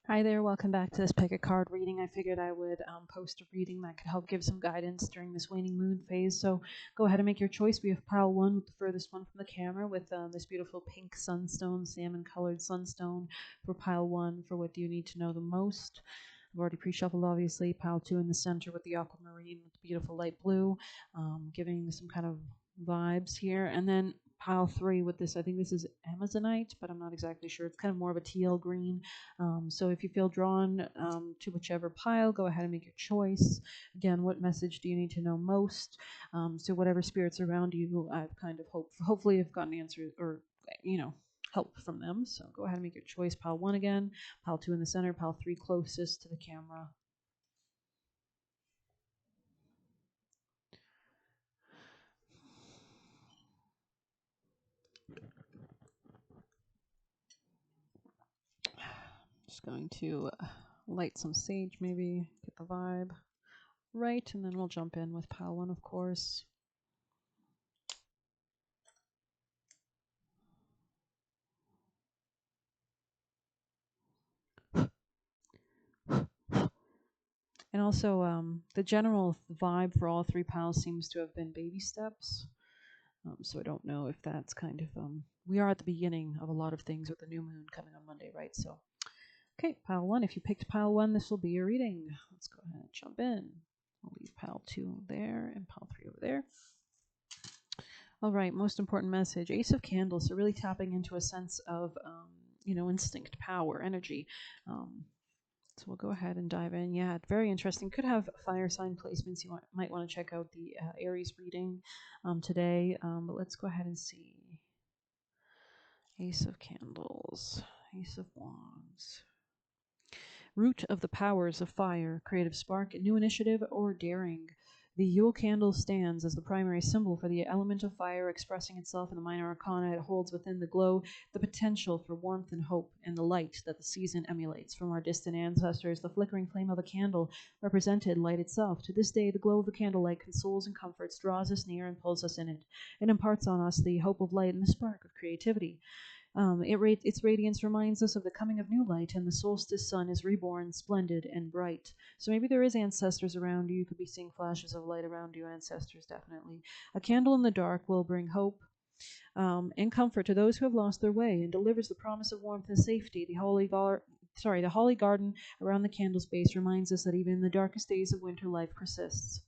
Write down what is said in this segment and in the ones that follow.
Hi there, welcome back to this pick a card reading. I figured I would post a reading that could help give some guidance during this waning moon phase. So go ahead and make your choice. We have pile one with the furthest one from the camera with this beautiful pink sunstone, salmon colored sunstone for pile one for what do you need to know the most. I've already pre-shuffled, obviously. Pile two in the center with the aquamarine with the beautiful light blue, giving some kind of vibes here. And then pile three with this, I think this is Amazonite, but I'm not exactly sure. It's kind of more of a teal green. So if you feel drawn to whichever pile, go ahead and make your choice. Again, what message do you need to know most? So whatever spirits around you, I've kind of hopefully I've gotten answers or you know help from them. So go ahead and make your choice. Pile one again, pile two in the center, pile three closest to the camera. Just going to light some sage, maybe get the vibe right, and then we'll jump in with pile one, of course. And also, the general vibe for all three piles seems to have been baby steps. So I don't know if that's kind of we are at the beginning of a lot of things with the new moon coming on Monday, right? So okay, pile one. If you picked pile one, this will be your reading. Let's go ahead and jump in. I'll leave pile two there and pile three over there. All right, most important message: Ace of Candles. So really tapping into a sense of instinct, power, energy. So we'll go ahead and dive in. Yeah, very interesting. Could have fire sign placements. You might want to check out the Aries reading today. But let's go ahead and see. Ace of Candles, Ace of Wands. Root of the powers of fire, creative spark, new initiative, or daring. The Yule candle stands as the primary symbol for the element of fire expressing itself in the minor arcana. It holds within the glow the potential for warmth and hope and the light that the season emulates from our distant ancestors. The flickering flame of a candle represented light itself. To this day, the glow of the candlelight consoles and comforts, draws us near, and pulls us in it. It imparts on us the hope of light and the spark of creativity. Its radiance reminds us of the coming of new light, and the solstice sun is reborn, splendid and bright. So maybe there is ancestors around you. You could be seeing flashes of light around you. Ancestors, definitely. A candle in the dark will bring hope and comfort to those who have lost their way, and delivers the promise of warmth and safety. The holly garden around the candle's base reminds us that even in the darkest days of winter, life persists.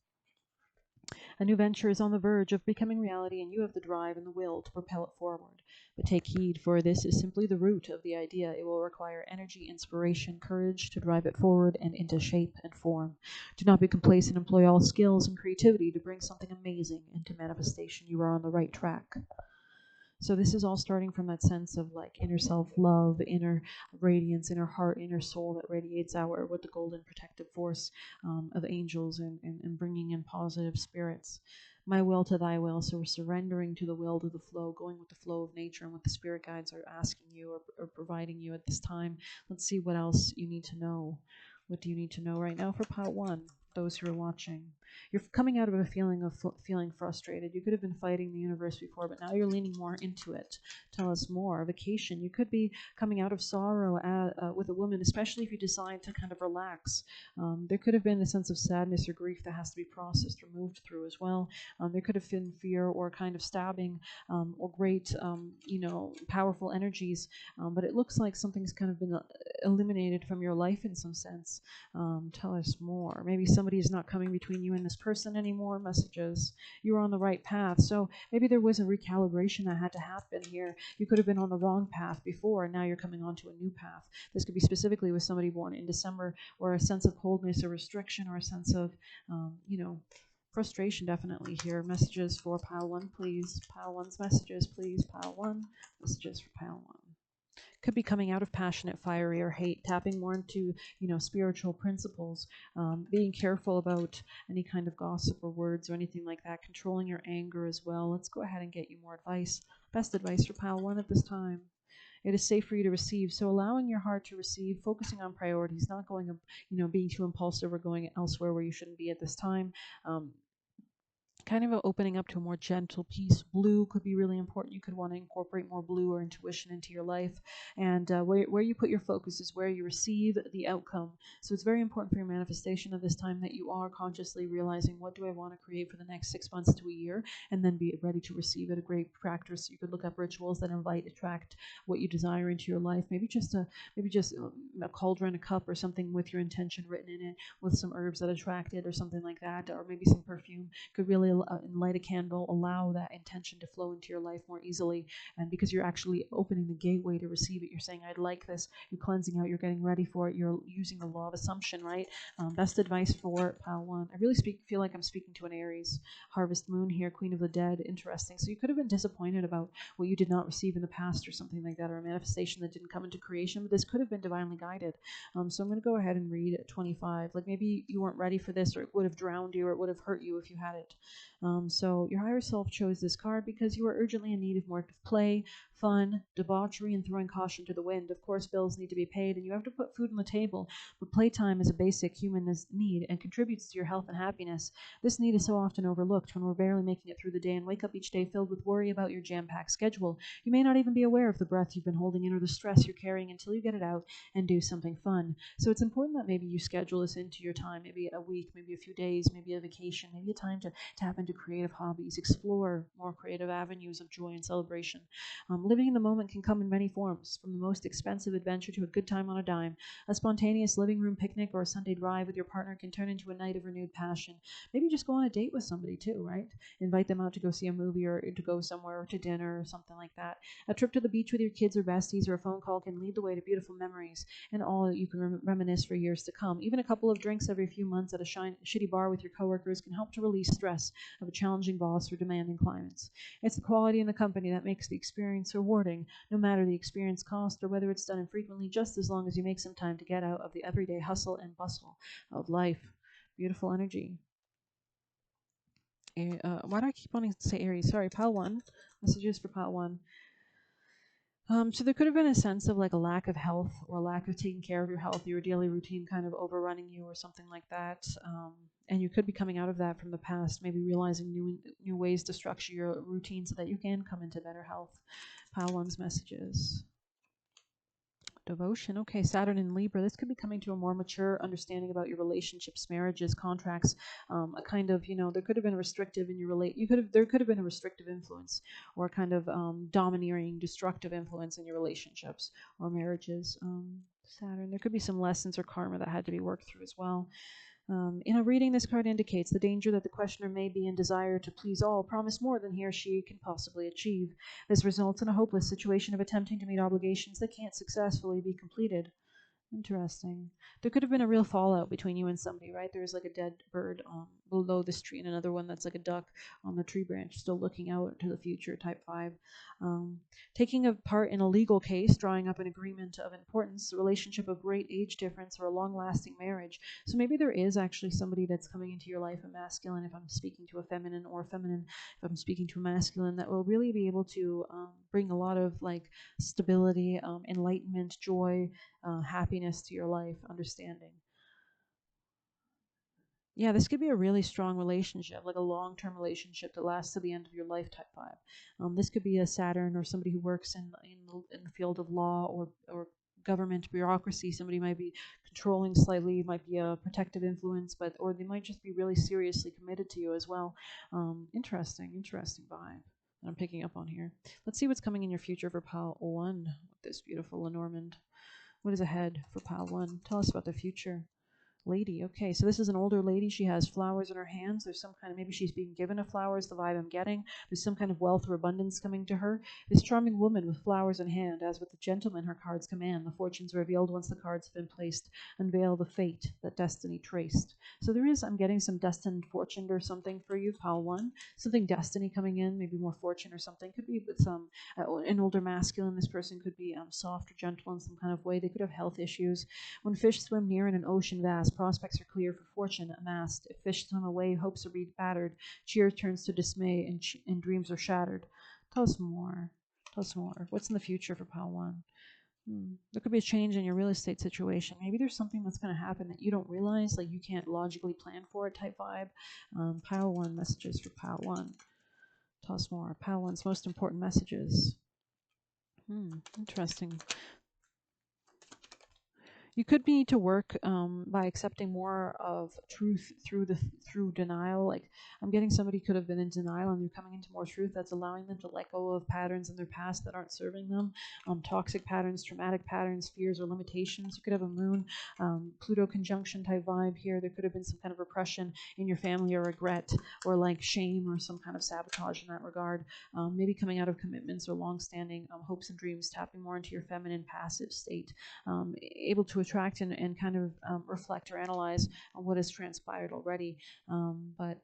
A new venture is on the verge of becoming reality, and you have the drive and the will to propel it forward. But take heed, for this is simply the root of the idea. It will require energy, inspiration, courage to drive it forward and into shape and form. Do not be complacent. Employ all skills and creativity to bring something amazing into manifestation. You are on the right track. So this is all starting from that sense of like inner self-love, inner radiance, inner heart, inner soul that radiates out with the golden protective force of angels and bringing in positive spirits. My will to thy will. So we're surrendering to the will, to the flow, going with the flow of nature and what the spirit guides are asking you or providing you at this time. Let's see what else you need to know. What do you need to know right now for part one? Those who are watching. You're coming out of a feeling of feeling frustrated. You could have been fighting the universe before, but now you're leaning more into it. Tell us more. Vacation. You could be coming out of sorrow with a woman, especially if you decide to kind of relax. There could have been a sense of sadness or grief that has to be processed or moved through as well. There could have been fear or kind of stabbing or great, powerful energies. But it looks like something's kind of been eliminated from your life in some sense. Tell us more. Maybe somebody is not coming between you and this person anymore. Messages. You were on the right path. So maybe there was a recalibration that had to happen here. You could have been on the wrong path before, and now you're coming onto a new path. This could be specifically with somebody born in December, or a sense of coldness or restriction, or a sense of, frustration definitely here. Messages for pile one, please. Pile one's messages, please. Pile one. Messages for pile one. Could be coming out of passionate, fiery, or hate, tapping more into, spiritual principles, being careful about any kind of gossip or words or anything like that, controlling your anger as well. Let's go ahead and get you more advice. Best advice for pile one at this time. It is safe for you to receive. So allowing your heart to receive, focusing on priorities, not going, being too impulsive or going elsewhere where you shouldn't be at this time. kind of opening up to a more gentle piece. Blue could be really important. You could want to incorporate more blue or intuition into your life. And where you put your focus is where you receive the outcome. So it's very important for your manifestation of this time that you are consciously realizing, what do I want to create for the next 6 months to a year, and then be ready to receive it. A great practice. You could look up rituals that invite, attract what you desire into your life. Maybe just a cauldron, a cup, or something with your intention written in it, with some herbs that attract it, or something like that, or maybe some perfume could really light a candle, allow that intention to flow into your life more easily. And because you're actually opening the gateway to receive it, you're saying, I'd like this. You're cleansing out, you're getting ready for it. You're using the law of assumption, right? Best advice for pile one. I really feel like I'm speaking to an Aries harvest moon here, queen of the dead. Interesting. So you could have been disappointed about what you did not receive in the past or something like that, or a manifestation that didn't come into creation, but this could have been divinely guided. So I'm going to go ahead and read 25. Like maybe you weren't ready for this, or it would have drowned you, or it would have hurt you if you had it. So your higher self chose this card because you are urgently in need of more play, fun, debauchery, and throwing caution to the wind. Of course, bills need to be paid, and you have to put food on the table, but playtime is a basic human need and contributes to your health and happiness. This need is so often overlooked when we're barely making it through the day and wake up each day filled with worry about your jam-packed schedule. You may not even be aware of the breath you've been holding in or the stress you're carrying until you get it out and do something fun. So it's important that maybe you schedule this into your time, maybe a week, maybe a few days, maybe a vacation, maybe a time to tap into creative hobbies, explore more creative avenues of joy and celebration. Living in the moment can come in many forms, from the most expensive adventure to a good time on a dime. A spontaneous living room picnic or a Sunday drive with your partner can turn into a night of renewed passion. Maybe just go on a date with somebody too, right? Invite them out to go see a movie or to go somewhere or to dinner or something like that. A trip to the beach with your kids or besties or a phone call can lead the way to beautiful memories and all that you can reminisce for years to come. Even a couple of drinks every few months at a shitty bar with your coworkers can help to release stress of a challenging boss or demanding clients. It's the quality and the company that makes the experience rewarding, no matter the experience cost or whether it's done infrequently, just as long as you make some time to get out of the everyday hustle and bustle of life. Beautiful energy. Why do I keep wanting to say Aries? Sorry, pile one. Messages for pile one. So there could have been a sense of like a lack of health or a lack of taking care of your health, your daily routine kind of overrunning you or something like that. And you could be coming out of that from the past, maybe realizing new ways to structure your routine so that you can come into better health. Pile one's messages. Devotion. Okay, Saturn in Libra. This could be coming to a more mature understanding about your relationships, marriages, contracts. A kind of, there could have been a restrictive in your there could have been a restrictive influence or a kind of domineering, destructive influence in your relationships or marriages. Saturn. There could be some lessons or karma that had to be worked through as well. In a reading, this card indicates the danger that the questioner may be in desire to please all, promise more than he or she can possibly achieve. This results in a hopeless situation of attempting to meet obligations that can't successfully be completed. Interesting. There could have been a real fallout between you and somebody, right? There's like a dead bird below this tree and another one that's like a duck on the tree branch, still looking out to the future, type 5. Taking a part in a legal case, drawing up an agreement of importance, a relationship of great age difference, or a long-lasting marriage. So maybe there is actually somebody that's coming into your life, a masculine, if I'm speaking to a feminine, or a feminine, if I'm speaking to a masculine, that will really be able to bring a lot of like stability, enlightenment, joy, happiness to your life, understanding. Yeah, this could be a really strong relationship, like a long-term relationship that lasts to the end of your life, type 5. This could be a Saturn or somebody who works in the field of law or government bureaucracy. Somebody might be controlling slightly, might be a protective influence, or they might just be really seriously committed to you as well. Interesting vibe that I'm picking up on here. Let's see what's coming in your future for pile 1 with this beautiful Lenormand. What is ahead for pile 1? Tell us about the future. Lady. Okay, so this is an older lady. She has flowers in her hands. There's some kind of, maybe she's being given a flower is the vibe I'm getting. There's some kind of wealth or abundance coming to her. This charming woman with flowers in hand, as with the gentleman her cards command, the fortunes revealed once the cards have been placed, unveil the fate that destiny traced. So I'm getting some destined fortune or something for you, pile 1. Something destiny coming in, maybe more fortune or something. Could be with an older masculine. This person could be soft or gentle in some kind of way. They could have health issues. When fish swim near in an ocean vast, prospects are clear for fortune amassed. If fish swim away, hopes are battered. Cheer turns to dismay, and dreams are shattered. Tell us more. What's in the future for pile 1? There could be a change in your real estate situation. Maybe there's something that's going to happen that you don't realize, like you can't logically plan for it type vibe. Pile 1, messages for Pile 1. Toss more. Pile 1's most important messages. Interesting. You could need to work by accepting more of truth through denial. Like I'm getting somebody could have been in denial and they're coming into more truth that's allowing them to let go of patterns in their past that aren't serving them. Toxic patterns, traumatic patterns, fears or limitations. You could have a moon, Pluto conjunction type vibe here. There could have been some kind of repression in your family or regret or like shame or some kind of sabotage in that regard. Maybe coming out of commitments or long-standing hopes and dreams, tapping more into your feminine passive state. Able to attract and kind of reflect or analyze on what has transpired already. But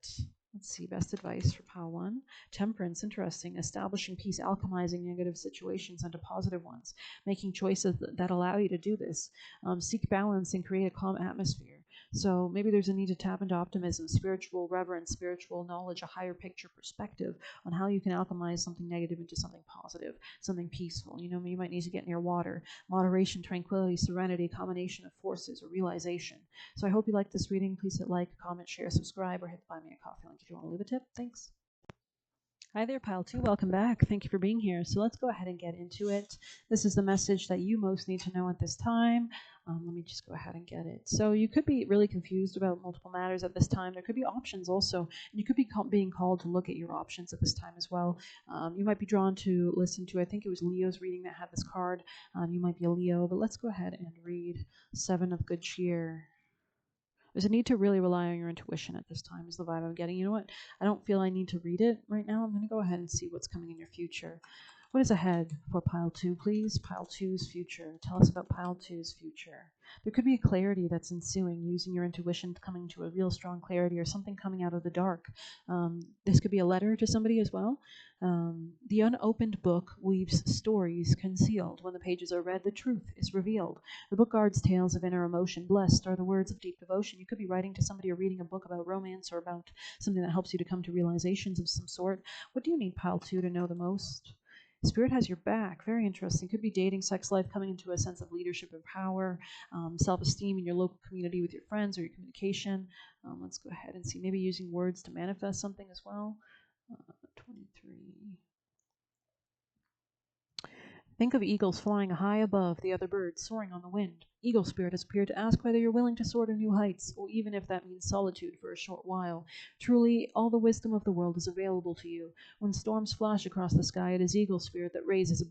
let's see, best advice for Pile 1. Temperance, interesting. Establishing peace, alchemizing negative situations into positive ones. Making choices that allow you to do this. Seek balance and create a calm atmosphere. So maybe there's a need to tap into optimism, spiritual reverence, spiritual knowledge, a higher picture perspective on how you can alchemize something negative into something positive, something peaceful. You know, you might need to get near water. Moderation, tranquility, serenity, combination of forces or realization. So I hope you like this reading. Please hit like, comment, share, subscribe, or hit the Buy Me a Coffee link if you want to leave a tip. Thanks. Hi there, Pile 2. Welcome back. Thank you for being here. So let's go ahead and get into it. This is the message that you most need to know at this time. Let me just go ahead and get it. So you could be really confused about multiple matters at this time. There could be options also, and you could be being called to look at your options at this time as well. You might be drawn to listen to, I think it was Leo's reading that had this card. You might be a Leo, but let's go ahead and read 7 of Good Cheer. There's a need to really rely on your intuition at this time is the vibe I'm getting. You know what? I don't feel I need to read it right now. I'm going to go ahead and see what's coming in your future. What is ahead for Pile 2, please? Pile 2's future. Tell us about Pile 2's future. There could be a clarity that's ensuing, using your intuition, coming to a real strong clarity or something coming out of the dark. This could be a letter to somebody as well. The unopened book weaves stories concealed. When the pages are read, the truth is revealed. The book guards tales of inner emotion. Blessed are the words of deep devotion. You could be writing to somebody or reading a book about romance or about something that helps you to come to realizations of some sort. What do you need Pile 2 to know the most? Spirit has your back. Very interesting. Could be dating, sex life, coming into a sense of leadership and power, self-esteem in your local community with your friends or your communication. Let's go ahead and see. Maybe using words to manifest something as well. 23. Think of eagles flying high above the other birds, soaring on the wind. Eagle spirit has appeared to ask whether you're willing to soar to new heights, or even if that means solitude for a short while. Truly, all the wisdom of the world is available to you. When storms flash across the sky, it is eagle spirit that raises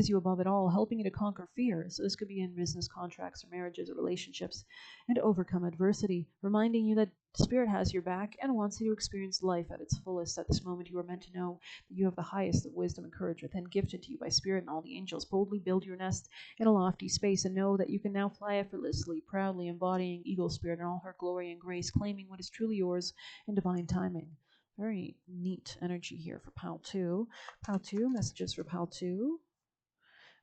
you above it all, helping you to conquer fear. So this could be in business contracts or marriages or relationships, and overcome adversity, reminding you that Spirit has your back and wants you to experience life at its fullest. At this moment, you are meant to know that you have the highest of wisdom and courage within, gifted to you by Spirit and all the angels. Boldly build your nest in a lofty space and know that you can now fly effortlessly, proudly embodying Eagle Spirit in all her glory and grace, claiming what is truly yours in divine timing. Very neat energy here for Pile 2. Pile 2, messages for Pile 2.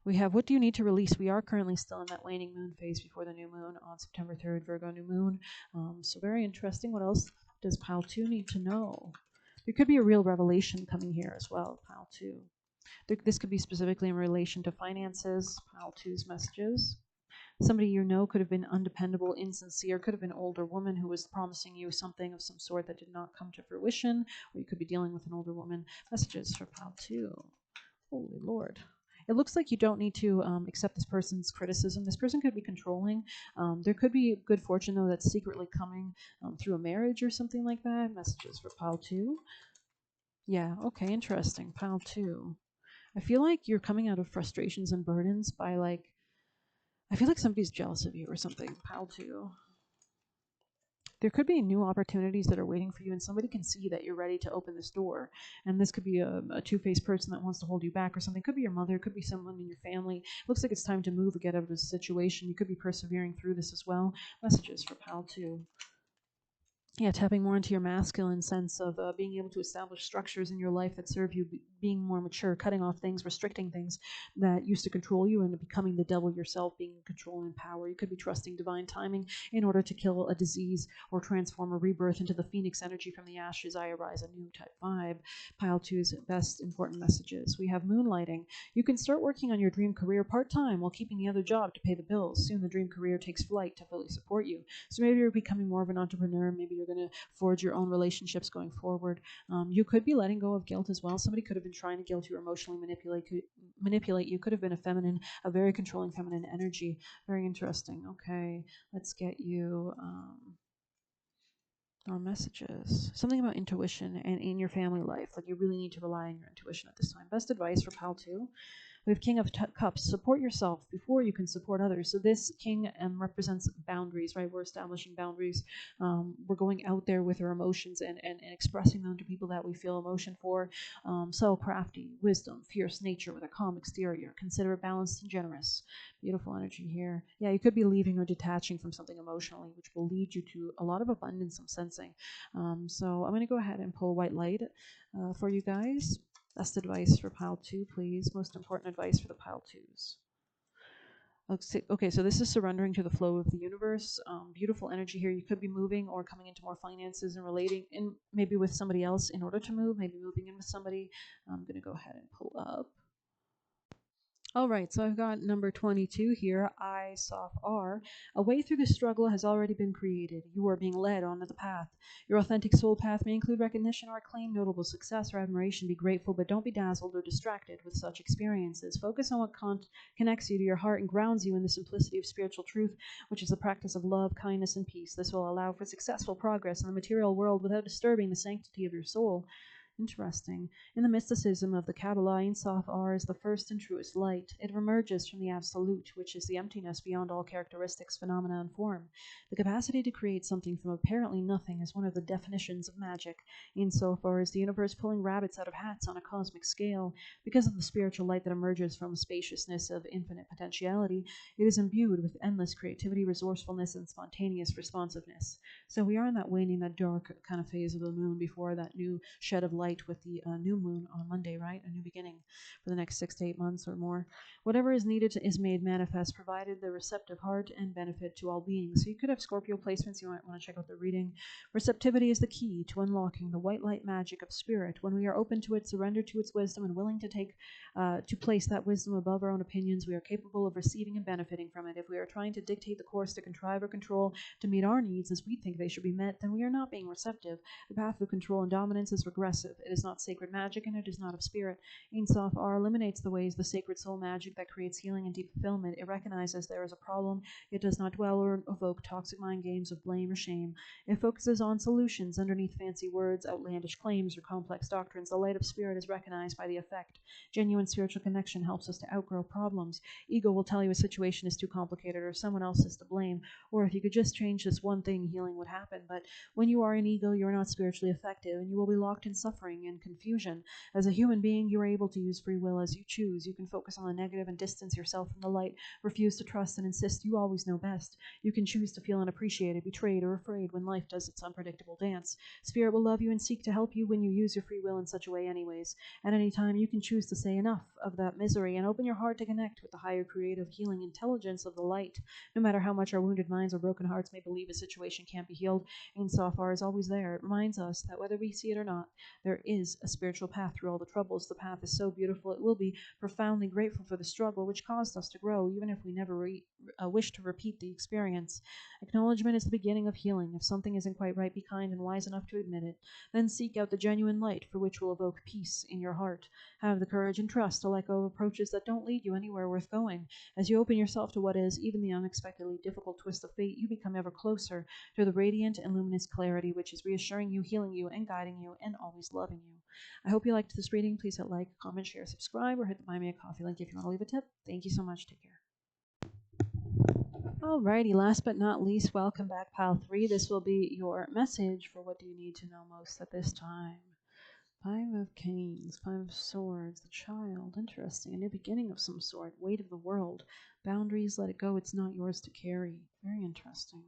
We have, what do you need to release? We are currently still in that waning moon phase before the new moon on September 3rd, Virgo new moon. So very interesting. What else does Pile 2 need to know? There could be a real revelation coming here as well, Pile 2. This could be specifically in relation to finances, Pile 2's messages. Somebody you know could have been undependable, insincere, could have been an older woman who was promising you something of some sort that did not come to fruition, or you could be dealing with an older woman. Messages for Pile 2. Holy Lord. It looks like you don't need to accept this person's criticism. This person could be controlling. There could be good fortune, though, that's secretly coming through a marriage or something like that. Messages for Pile 2. Yeah, okay, interesting. Pile 2. I feel like you're coming out of frustrations and burdens by, like, I feel like somebody's jealous of you or something. Pile 2. There could be new opportunities that are waiting for you, and somebody can see that you're ready to open this door. And this could be a two-faced person that wants to hold you back or something. It could be your mother. It could be someone in your family. It looks like it's time to move or get out of this situation. You could be persevering through this as well. Messages for Pile 2. Yeah, tapping more into your masculine sense of being able to establish structures in your life that serve you being more mature, cutting off things, restricting things that used to control you, and becoming the devil yourself, being in control and power. You could be trusting divine timing in order to kill a disease or transform or rebirth into the phoenix energy from the ashes. I arise anew type vibe. Pile 2's best important messages. We have moonlighting. You can start working on your dream career part-time while keeping the other job to pay the bills. Soon the dream career takes flight to fully support you. So maybe you're becoming more of an entrepreneur. Maybe you're going to forge your own relationships going forward. You could be letting go of guilt as well. Somebody could have been trying to guilt you or emotionally manipulate you. Could have been a very controlling feminine energy. Very interesting. Okay, let's get you our messages. Something about intuition and in your family life. Like you really need to rely on your intuition at this time. Best advice for Pile 2. We have King of Cups. Support yourself before you can support others. So this King represents boundaries, right? We're establishing boundaries. We're going out there with our emotions and expressing them to people that we feel emotion for. So crafty, wisdom, fierce nature with a calm exterior, considerate, balanced, and generous. Beautiful energy here. Yeah, you could be leaving or detaching from something emotionally, which will lead you to a lot of abundance, I'm sensing. So I'm going to go ahead and pull white light for you guys. Best advice for Pile 2, please. Most important advice for the Pile 2s. Okay, so this is surrendering to the flow of the universe. Beautiful energy here. You could be moving or coming into more finances and relating in maybe with somebody else in order to move, maybe moving in with somebody. I'm going to go ahead and pull up. All right, so I've got number 22 here, I, Soph, R. A way through the struggle has already been created. You are being led onto the path. Your authentic soul path may include recognition or acclaim, notable success or admiration. Be grateful, but don't be dazzled or distracted with such experiences. Focus on what connects you to your heart and grounds you in the simplicity of spiritual truth, which is the practice of love, kindness, and peace. This will allow for successful progress in the material world without disturbing the sanctity of your soul. Interesting. In the mysticism of the Kabbalah, Ein Sof R is the first and truest light. It emerges from the Absolute, which is the emptiness beyond all characteristics, phenomena, and form. The capacity to create something from apparently nothing is one of the definitions of magic. Ein Sof R is the universe pulling rabbits out of hats on a cosmic scale. Because of the spiritual light that emerges from the spaciousness of infinite potentiality, it is imbued with endless creativity, resourcefulness, and spontaneous responsiveness. So we are in that waning, that dark kind of phase of the moon before that new shed of light with the new moon on Monday, right? A new beginning for the next 6 to 8 months or more. Whatever is needed is made manifest, provided the receptive heart and benefit to all beings. So you could have Scorpio placements. You might want to check out the reading. Receptivity is the key to unlocking the white light magic of spirit. When we are open to it, surrender to its wisdom, and willing to place that wisdom above our own opinions, we are capable of receiving and benefiting from it. If we are trying to dictate the course, to contrive or control, to meet our needs as we think they should be met, then we are not being receptive. The path of control and dominance is regressive. It is not sacred magic, and it is not of spirit. Ein Sof R eliminates the ways the sacred soul magic that creates healing and deep fulfillment. It recognizes there is a problem. It does not dwell or evoke toxic mind games of blame or shame. It focuses on solutions underneath fancy words, outlandish claims, or complex doctrines. The light of spirit is recognized by the effect. Genuine spiritual connection helps us to outgrow problems. Ego will tell you a situation is too complicated or someone else is to blame, or if you could just change this one thing, healing would happen. But when you are in ego, you are not spiritually effective, and you will be locked in suffering and confusion. As a human being, you are able to use free will as you choose. You can focus on the negative and distance yourself from the light, refuse to trust and insist you always know best. You can choose to feel unappreciated, betrayed, or afraid when life does its unpredictable dance. Spirit will love you and seek to help you when you use your free will in such a way anyways. At any time, you can choose to say enough of that misery and open your heart to connect with the higher creative healing intelligence of the light. No matter how much our wounded minds or broken hearts may believe a situation can't be healed, Ein Sof R is always there. It reminds us that whether we see it or not, there is a spiritual path through all the troubles. The path is so beautiful, it will be profoundly grateful for the struggle which caused us to grow, even if we never wish to repeat the experience. Acknowledgement is the beginning of healing. If something isn't quite right, be kind and wise enough to admit it. Then seek out the genuine light for which will evoke peace in your heart. Have the courage and trust to let go of approaches that don't lead you anywhere worth going. As you open yourself to what is, even the unexpectedly difficult twist of fate, you become ever closer to the radiant and luminous clarity which is reassuring you, healing you, and guiding you, and always loving you. I hope you liked this reading. Please hit like, comment, share, subscribe, or hit the Buy Me a Coffee link if you want to leave a tip. Thank you so much. Take care. Alrighty, last but not least, welcome back, Pile 3. This will be your message for what do you need to know most at this time. 5 of Canes, 5 of Swords, the Child. Interesting. A new beginning of some sort. Weight of the world. Boundaries, let it go. It's not yours to carry. Very interesting.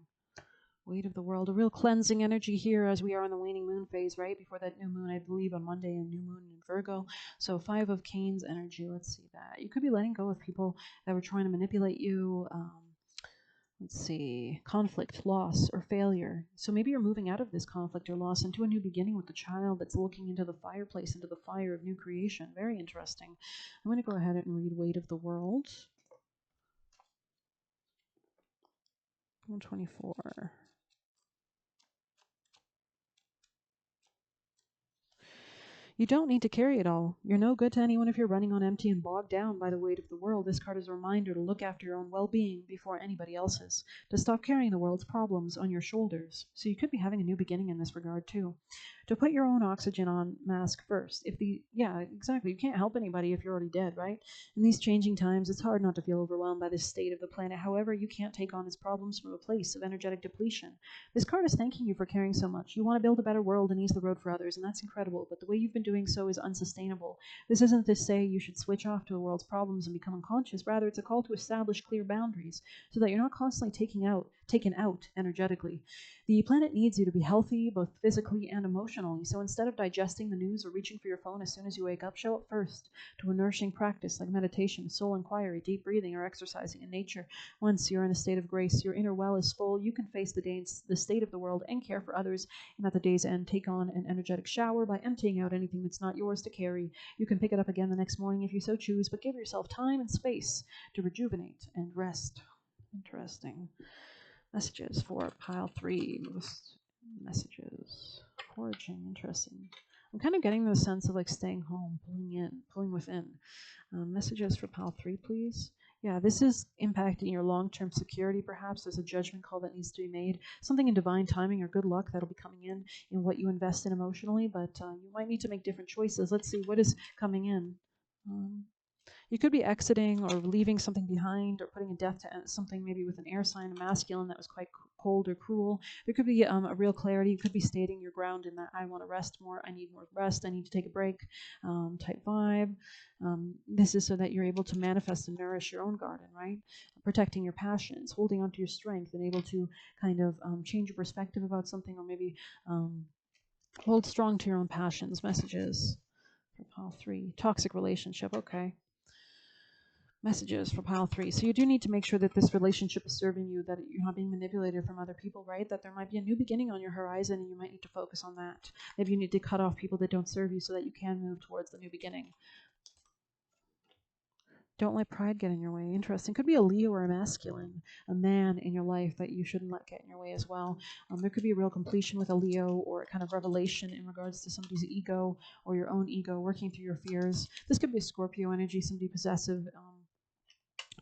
Weight of the world, a real cleansing energy here as we are in the waning moon phase, right? Before that new moon, I believe, on Monday, and new moon in Virgo. So 5 of Canes energy, let's see that. You could be letting go of people that were trying to manipulate you. Let's see, conflict, loss, or failure. So maybe you're moving out of this conflict or loss into a new beginning with the child that's looking into the fireplace, into the fire of new creation. Very interesting. I'm going to go ahead and read Weight of the World. 124. You don't need to carry it all. You're no good to anyone if you're running on empty and bogged down by the weight of the world. This card is a reminder to look after your own well-being before anybody else's, to stop carrying the world's problems on your shoulders. So you could be having a new beginning in this regard too. To put your own oxygen on mask first. Yeah, exactly. You can't help anybody if you're already dead, right? In these changing times, it's hard not to feel overwhelmed by the state of the planet. However, you can't take on its problems from a place of energetic depletion. This card is thanking you for caring so much. You want to build a better world and ease the road for others, and that's incredible, but the way you've been doing so is unsustainable. This isn't to say you should switch off to the world's problems and become unconscious. Rather, it's a call to establish clear boundaries so that you're not constantly taken out energetically. The planet needs you to be healthy, both physically and emotionally. So instead of digesting the news or reaching for your phone as soon as you wake up, show up first to a nourishing practice like meditation, soul inquiry, deep breathing, or exercising in nature. Once you're in a state of grace, your inner well is full, you can face the state of the world and care for others, and at the day's end, take on an energetic shower by emptying out anything that's not yours to carry. You can pick it up again the next morning if you so choose, but give yourself time and space to rejuvenate and rest. Interesting. Messages for pile 3. Most messages. Foraging. Interesting. I'm kind of getting the sense of like staying home, pulling within. Messages for pile 3, please. Yeah, this is impacting your long-term security, perhaps. There's a judgment call that needs to be made. Something in divine timing or good luck that'll be coming in what you invest in emotionally, but you might need to make different choices. Let's see, what is coming in? You could be exiting or leaving something behind or putting a death to something maybe with an air sign, a masculine that was quite cold or cruel. There could be a real clarity. You could be stating your ground in that I want to rest more, I need more rest, I need to take a break type vibe. This is so that you're able to manifest and nourish your own garden, right? Protecting your passions, holding on to your strength, and able to kind of change your perspective about something, or maybe hold strong to your own passions. Messages for pile 3. Toxic relationship, okay. Messages for pile 3. So you do need to make sure that this relationship is serving you, that you're not being manipulated from other people, right? That there might be a new beginning on your horizon and you might need to focus on that. Maybe you need to cut off people that don't serve you so that you can move towards the new beginning. Don't let pride get in your way. Interesting. Could be a Leo or a masculine, a man in your life that you shouldn't let get in your way as well. There could be a real completion with a Leo, or a kind of revelation in regards to somebody's ego or your own ego, working through your fears. This could be a Scorpio energy, somebody possessive,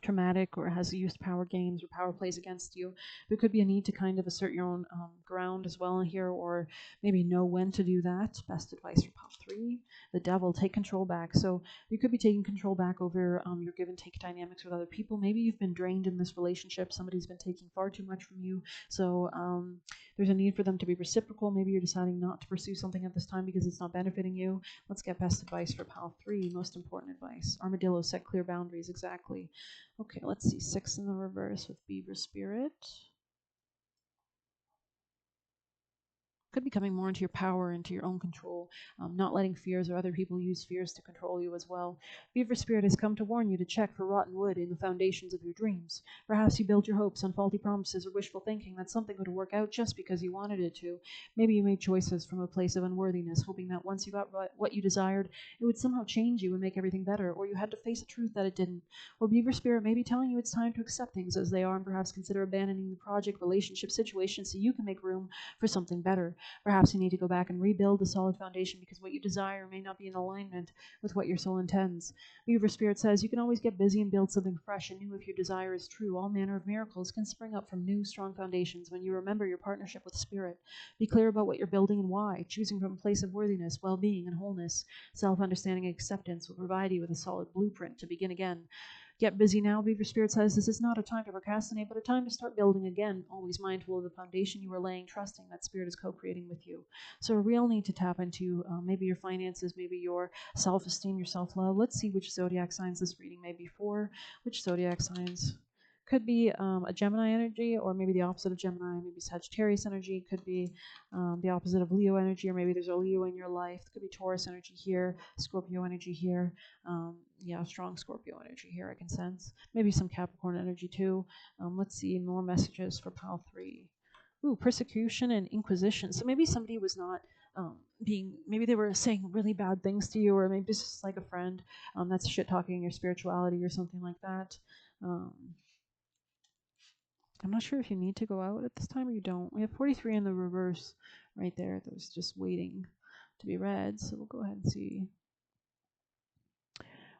traumatic, or has used power games or power plays against you. There could be a need to kind of assert your own ground as well in here, or maybe know when to do that. Best advice for pile 3. The devil, take control back. So you could be taking control back over your give and take dynamics with other people. Maybe you've been drained in this relationship. Somebody's been taking far too much from you. So there's a need for them to be reciprocal. Maybe you're deciding not to pursue something at this time because it's not benefiting you. Let's get best advice for pile 3. Most important advice. Armadillo, set clear boundaries. Exactly. Okay, let's see. 6 in the reverse with Beaver Spirit. Could be coming more into your power, into your own control, not letting fears or other people use fears to control you as well. Beaver Spirit has come to warn you to check for rotten wood in the foundations of your dreams. Perhaps you built your hopes on faulty promises or wishful thinking that something would work out just because you wanted it to. Maybe you made choices from a place of unworthiness, hoping that once you got what you desired, it would somehow change you and make everything better, or you had to face the truth that it didn't. Or Beaver Spirit may be telling you it's time to accept things as they are and perhaps consider abandoning the project, relationship, situation so you can make room for something better. Perhaps you need to go back and rebuild a solid foundation because what you desire may not be in alignment with what your soul intends. Beaver Spirit says you can always get busy and build something fresh and new if your desire is true. All manner of miracles can spring up from new, strong foundations when you remember your partnership with Spirit. Be clear about what you're building and why. Choosing from a place of worthiness, well-being, and wholeness, self-understanding and acceptance will provide you with a solid blueprint to begin again. Get busy now, Beaver Spirit says. This is not a time to procrastinate, but a time to start building again, always mindful of the foundation you are laying, trusting that Spirit is co-creating with you. So a real need to tap into maybe your finances, maybe your self-esteem, your self-love. Let's see which zodiac signs this reading may be for. Which zodiac signs Could be a Gemini energy, or maybe the opposite of Gemini, maybe Sagittarius energy. Could be the opposite of Leo energy, or maybe there's a Leo in your life. Could be Taurus energy here, Scorpio energy here. Yeah, strong Scorpio energy here I can sense. Maybe some Capricorn energy too. Let's see more messages for pile 3. Ooh, persecution and inquisition. So maybe somebody was not maybe they were saying really bad things to you, or maybe it's just like a friend that's shit talking your spirituality or something like that. I'm not sure if you need to go out at this time or you don't. We have 43 in the reverse right there that was just waiting to be read, so we'll go ahead and see.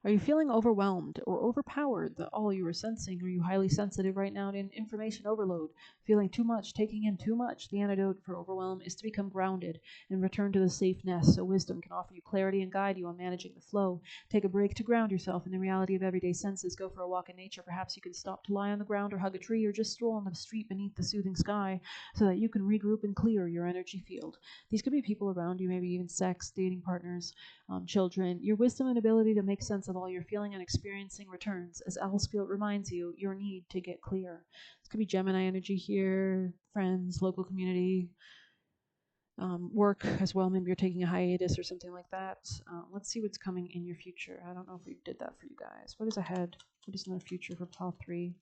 Are you feeling overwhelmed or overpowered that all you are sensing? Are you highly sensitive right now to information overload? Feeling too much, taking in too much? The antidote for overwhelm is to become grounded and return to the safe nest so wisdom can offer you clarity and guide you on managing the flow. Take a break to ground yourself in the reality of everyday senses. Go for a walk in nature. Perhaps you can stop to lie on the ground or hug a tree or just stroll on the street beneath the soothing sky so that you can regroup and clear your energy field. These could be people around you, maybe even sex, dating partners, children. Your wisdom and ability to make sense of all you're feeling and experiencing returns as Owlsfield reminds you your need to get clear. This could be Gemini energy here, friends, local community, work as well. Maybe you're taking a hiatus or something like that. Let's see what's coming in your future. I don't know if we did that for you guys. What is ahead? What is another future for pile 3?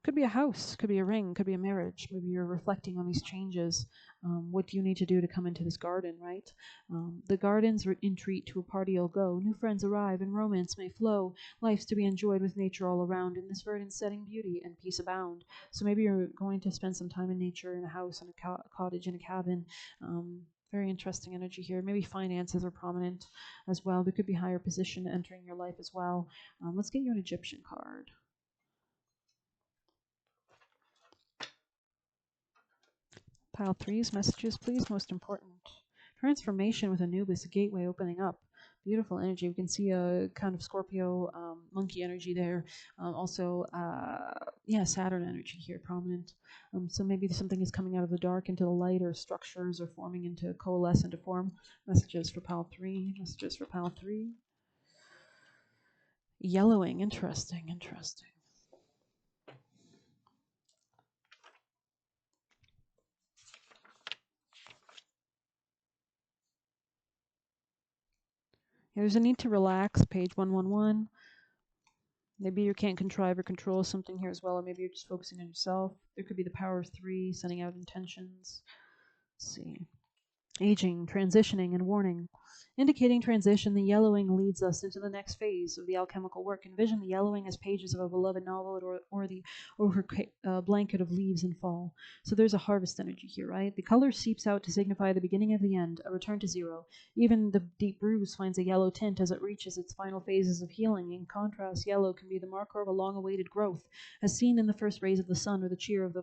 Could be a house, could be a ring, could be a marriage. Maybe you're reflecting on these changes. What do you need to do to come into this garden, right? The gardens entreat to a party you'll go. New friends arrive and romance may flow. Life's to be enjoyed with nature all around. In this verdant setting, beauty and peace abound. So maybe you're going to spend some time in nature, in a house, in a cottage, in a cabin. Very interesting energy here. Maybe finances are prominent as well. There could be higher position entering your life as well. Let's get you an Egyptian card. Pile 3's messages, please. Most important. Transformation with Anubis, a gateway opening up. Beautiful energy. We can see a kind of Scorpio monkey energy there. Also, Saturn energy here, prominent. So maybe something is coming out of the dark into the light, or structures are forming into coalesce into form. Messages for pile 3. Messages for pile 3. Yellowing. Interesting. There's a need to relax, page 111. Maybe you can't contrive or control something here as well, or maybe you're just focusing on yourself. There could be the power of 3, sending out intentions. Let's see. Aging, transitioning, and warning. Indicating transition, the yellowing leads us into the next phase of the alchemical work. Envision the yellowing as pages of a beloved novel or the blanket of leaves in fall. So there's a harvest energy here, right? The color seeps out to signify the beginning of the end, a return to zero. Even the deep bruise finds a yellow tint as it reaches its final phases of healing. In contrast, yellow can be the marker of a long-awaited growth, as seen in the first rays of the sun or the cheer of the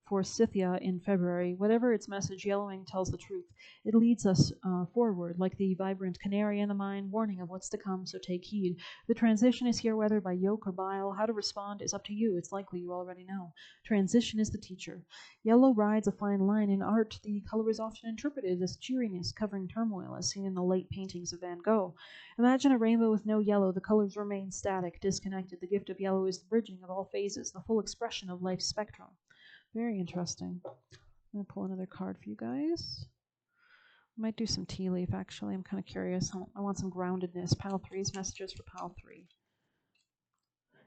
Forsythia in February. Whatever its message, yellowing tells the truth. It leads us forward, like the vibrant canary in the mine, warning of what's to come, so take heed. The transition is here, whether by yoke or bile. How to respond is up to you. It's likely you already know. Transition is the teacher. Yellow rides a fine line. In art, the color is often interpreted as cheeriness covering turmoil, as seen in the late paintings of Van Gogh. Imagine a rainbow with no yellow. The colors remain static, disconnected. The gift of yellow is the bridging of all phases, the full expression of life's spectrum. Very interesting. I'm going to pull another card for you guys. I might do some tea leaf, actually. I'm kind of curious. I want some groundedness. Pile 3's messages for pile 3.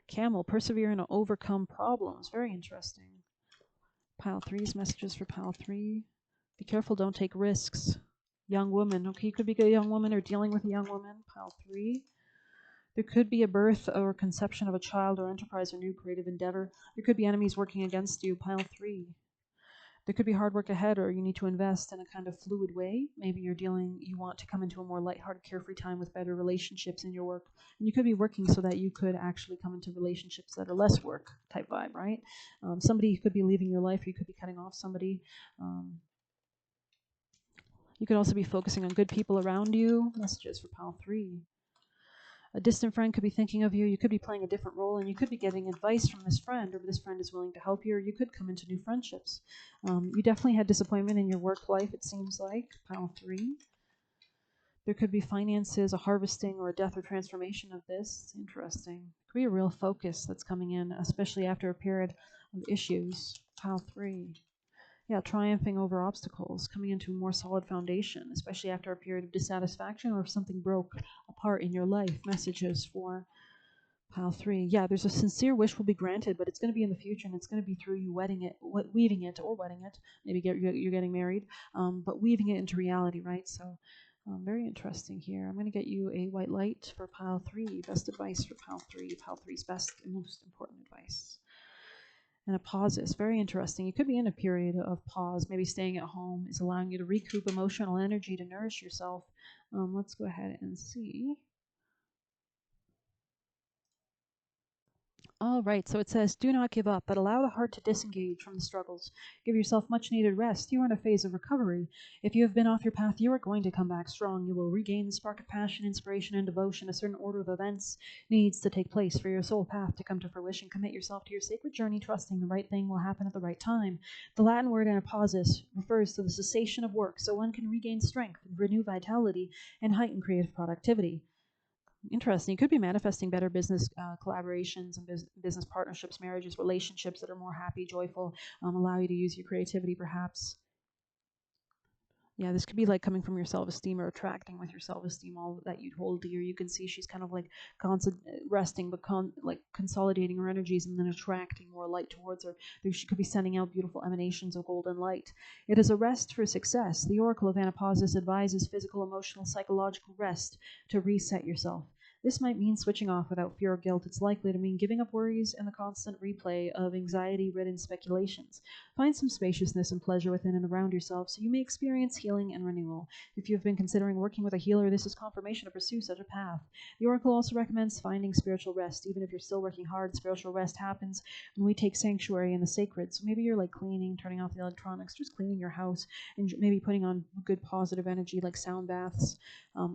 Camel, persevere and overcome problems. Very interesting. Pile 3's messages for pile 3. Be careful, don't take risks. Young woman. Okay, you could be a young woman or dealing with a young woman. Pile 3. There could be a birth or conception of a child or enterprise or new creative endeavor. There could be enemies working against you. Pile 3. There could be hard work ahead, or you need to invest in a kind of fluid way. Maybe you want to come into a more lighthearted, carefree time with better relationships in your work. And you could be working so that you could actually come into relationships that are less work type vibe, right? Somebody could be leaving your life, or you could be cutting off somebody. You could also be focusing on good people around you. Messages for pile 3. A distant friend could be thinking of you. You could be playing a different role, and you could be getting advice from this friend, or this friend is willing to help you, or you could come into new friendships. You definitely had disappointment in your work life, it seems like. Pile 3. There could be finances, a harvesting, or a death or transformation of this. Interesting. Could be a real focus that's coming in, especially after a period of issues. Pile 3. Yeah, triumphing over obstacles, coming into a more solid foundation, especially after a period of dissatisfaction or if something broke apart in your life. Messages for Pile 3. Yeah, there's a sincere wish will be granted, but it's going to be in the future, and it's going to be through you wedding it, weaving it, or wedding it. Maybe you're getting married, but weaving it into reality, right? So, very interesting here. I'm going to get you a white light for Pile 3. Best advice for Pile 3. Pile 3's best and most important advice. And a pause is very interesting. You could be in a period of pause. Maybe staying at home is allowing you to recoup emotional energy to nourish yourself. Let's go ahead and see. All right, so it says, do not give up, but allow the heart to disengage from the struggles. Give yourself much needed rest. You are in a phase of recovery. If you have been off your path, you are going to come back strong. You will regain the spark of passion, inspiration, and devotion. A certain order of events needs to take place for your soul path to come to fruition. Commit yourself to your sacred journey, trusting the right thing will happen at the right time. The Latin word anapausis refers to the cessation of work, so one can regain strength, renew vitality, and heighten creative productivity. Interesting. You could be manifesting better business collaborations and business partnerships, marriages, relationships that are more happy, joyful, allow you to use your creativity perhaps. Yeah, this could be like coming from your self-esteem or attracting with your self-esteem all that you'd hold dear. You can see she's kind of like resting, but like consolidating her energies and then attracting more light towards her. She could be sending out beautiful emanations of golden light. It is a rest for success. The Oracle of Anapausis advises physical, emotional, psychological rest to reset yourself. This might mean switching off without fear or guilt. It's likely to mean giving up worries and the constant replay of anxiety-ridden speculations. Find some spaciousness and pleasure within and around yourself so you may experience healing and renewal. If you have been considering working with a healer, this is confirmation to pursue such a path. The Oracle also recommends finding spiritual rest. Even if you're still working hard, spiritual rest happens when we take sanctuary in the sacred. So maybe you're like cleaning, turning off the electronics, just cleaning your house, and maybe putting on good positive energy like sound baths.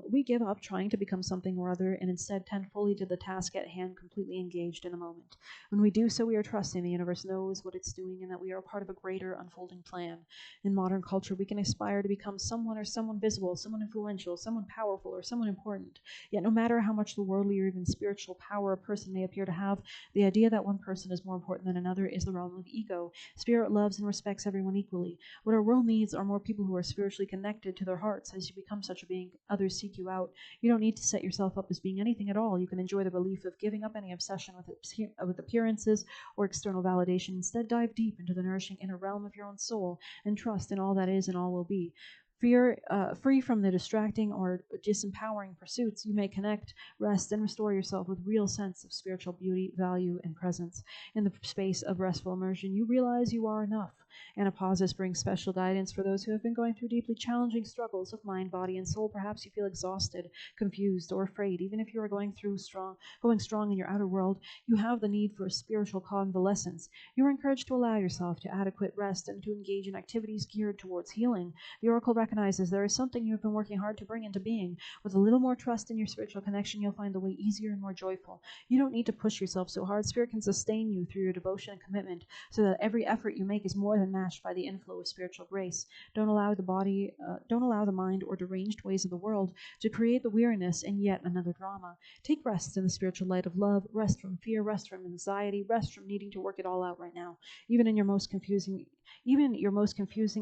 We give up trying to become something or other and instead tend fully to the task at hand, completely engaged in the moment. When we do so, we are trusting the universe knows what it's doing and that we are a part of a greater unfolding plan. In modern culture, we can aspire to become someone or someone visible, someone influential, someone powerful, or someone important. Yet no matter how much the worldly or even spiritual power a person may appear to have, the idea that one person is more important than another is the realm of ego. Spirit loves and respects everyone equally. What our world needs are more people who are spiritually connected to their hearts. As you become such a being, others seek you out. You don't need to set yourself up as being anything at all. You can enjoy the relief of giving up any obsession with appearances or external validation. Instead, dive deep into the nourishing inner realm of your own soul and trust in all that is and all will be. Free from the distracting or disempowering pursuits, you may connect, rest, and restore yourself with real sense of spiritual beauty, value, and presence. In the space of restful immersion, you realize you are enough. Anapausis brings special guidance for those who have been going through deeply challenging struggles of mind, body, and soul. Perhaps you feel exhausted, confused, or afraid. Even if you are going strong in your outer world, you have the need for a spiritual convalescence. You are encouraged to allow yourself to adequate rest and to engage in activities geared towards healing. The Oracle recognizes there is something you have been working hard to bring into being. With a little more trust in your spiritual connection, you'll find the way easier and more joyful. You don't need to push yourself so hard. Spirit can sustain you through your devotion and commitment so that every effort you make is more than matched by the inflow of spiritual grace. Don't allow the mind or deranged ways of the world to create the weariness in yet another drama. Take rest in the spiritual light of love. Rest from fear, rest from anxiety, rest from needing to work it all out right now. Even your most confusing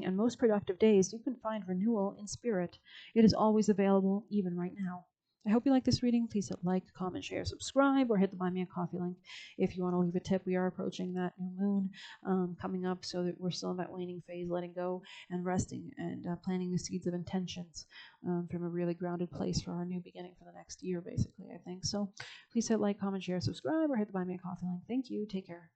and most productive days, you can find renewal in spirit. It is always available, even right now. I hope you like this reading. Please hit like, comment, share, subscribe, or hit the Buy Me a Coffee link if you want to leave a tip. We are approaching that new moon coming up, so that we're still in that waning phase, letting go and resting and planting the seeds of intentions from a really grounded place for our new beginning for the next year, basically, I think. So please hit like, comment, share, subscribe, or hit the Buy Me a Coffee link. Thank you. Take care.